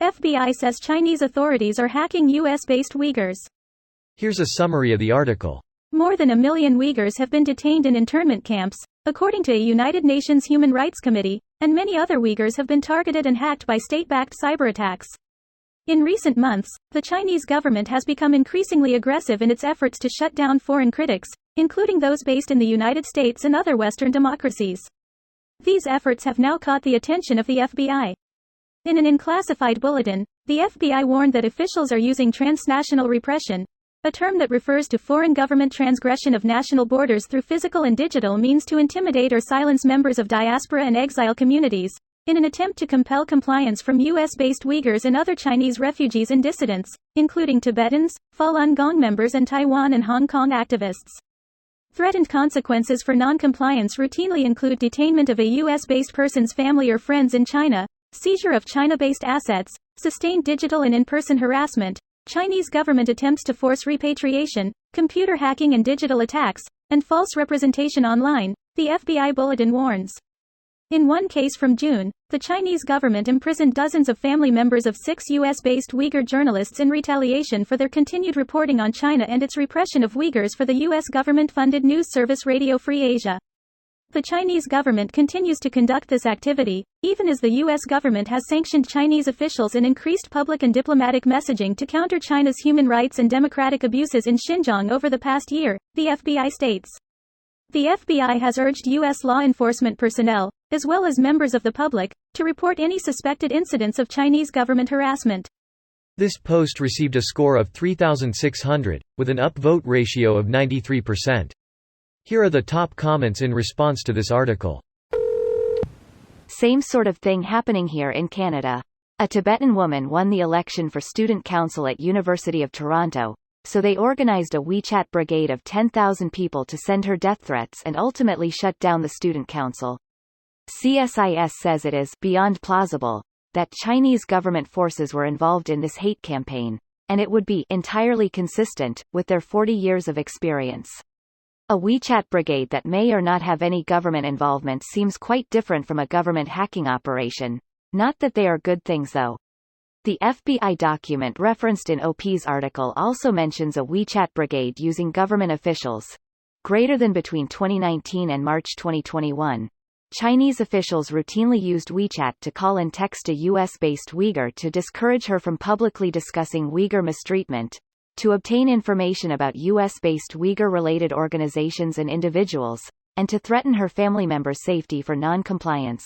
FBI says Chinese authorities are hacking US-based Uyghurs. Here's a summary of the article. More than 1 million Uyghurs have been detained in internment camps, according to a United Nations Human Rights Committee, and many other Uyghurs have been targeted and hacked by state-backed cyberattacks. In recent months, the Chinese government has become increasingly aggressive in its efforts to shut down foreign critics, including those based in the United States and other Western democracies. These efforts have now caught the attention of the FBI. In an unclassified bulletin, the FBI warned that officials are using transnational repression, a term that refers to foreign government transgression of national borders through physical and digital means to intimidate or silence members of diaspora and exile communities, in an attempt to compel compliance from US-based Uyghurs and other Chinese refugees and dissidents, including Tibetans, Falun Gong members and Taiwan and Hong Kong activists. Threatened consequences for non-compliance routinely include detainment of a US-based person's family or friends in China, seizure of China-based assets, sustained digital and in-person harassment, Chinese government attempts to force repatriation, computer hacking and digital attacks, and false representation online, the FBI bulletin warns. In one case from June, the Chinese government imprisoned dozens of family members of 6 US-based Uyghur journalists in retaliation for their continued reporting on China and its repression of Uyghurs for the US government-funded news service Radio Free Asia. The Chinese government continues to conduct this activity, even as the US government has sanctioned Chinese officials and increased public and diplomatic messaging to counter China's human rights and democratic abuses in Xinjiang over the past year, the FBI states. The FBI has urged US law enforcement personnel, as well as members of the public, to report any suspected incidents of Chinese government harassment. This post received a score of 3,600, with an upvote ratio of 93%. Here are the top comments in response to this article. Same sort of thing happening here in Canada. A Tibetan woman won the election for student council at University of Toronto, so they organized a WeChat brigade of 10,000 people to send her death threats and ultimately shut down the student council. CSIS says it is beyond plausible that Chinese government forces were involved in this hate campaign, and it would be entirely consistent with their 40 years of experience. A WeChat brigade that may or not have any government involvement seems quite different from a government hacking operation. Not that they are good things though. The FBI document referenced in OP's article also mentions a WeChat brigade using government officials. Greater than between 2019 and March 2021. Chinese officials routinely used WeChat to call and text a US-based Uyghur to discourage her from publicly discussing Uyghur mistreatment, to obtain information about US-based Uyghur-related organizations and individuals, and to threaten her family members' safety for non-compliance.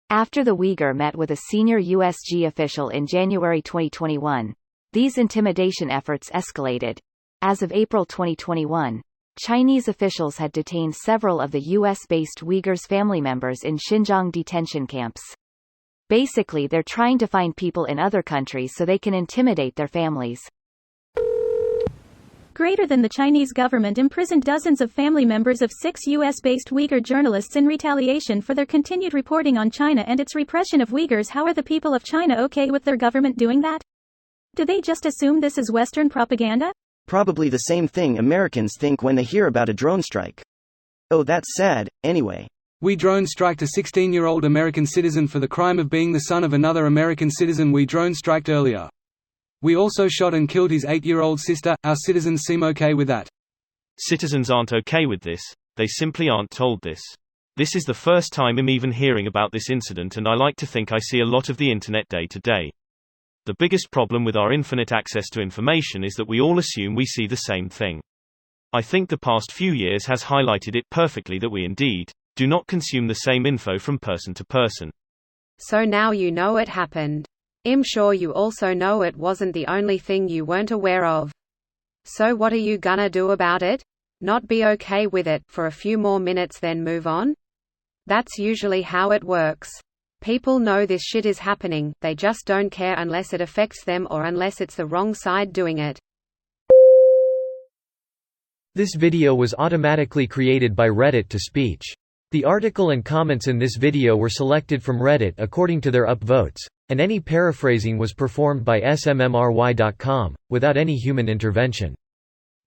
After the Uyghur met with a senior USG official in January 2021, these intimidation efforts escalated. As of April 2021, Chinese officials had detained several of the US-based Uyghurs' family members in Xinjiang detention camps. Basically, they're trying to find people in other countries so they can intimidate their families. Greater than the Chinese government imprisoned dozens of family members of 6 US-based Uyghur journalists in retaliation for their continued reporting on China and its repression of Uyghurs. How are the people of China okay with their government doing that? Do they just assume this is Western propaganda? Probably the same thing Americans think when they hear about a drone strike. Oh, that's sad. Anyway. We drone striked a 16-year-old American citizen for the crime of being the son of another American citizen we drone striked earlier. We also shot and killed his 8-year-old sister. Our citizens seem okay with that. Citizens aren't okay with this, they simply aren't told this. This is the first time I'm even hearing about this incident, and I like to think I see a lot of the internet day to day. The biggest problem with our infinite access to information is that we all assume we see the same thing. I think the past few years has highlighted it perfectly that we indeed do not consume the same info from person to person. So now you know it happened. I'm sure you also know it wasn't the only thing you weren't aware of. So what are you gonna do about it? Not be okay with it for a few more minutes then move on? That's usually how it works. People know this shit is happening, they just don't care unless it affects them or unless it's the wrong side doing it. This video was automatically created by Reddit to speech. The article and comments in this video were selected from Reddit according to their upvotes, and any paraphrasing was performed by smmry.com, without any human intervention.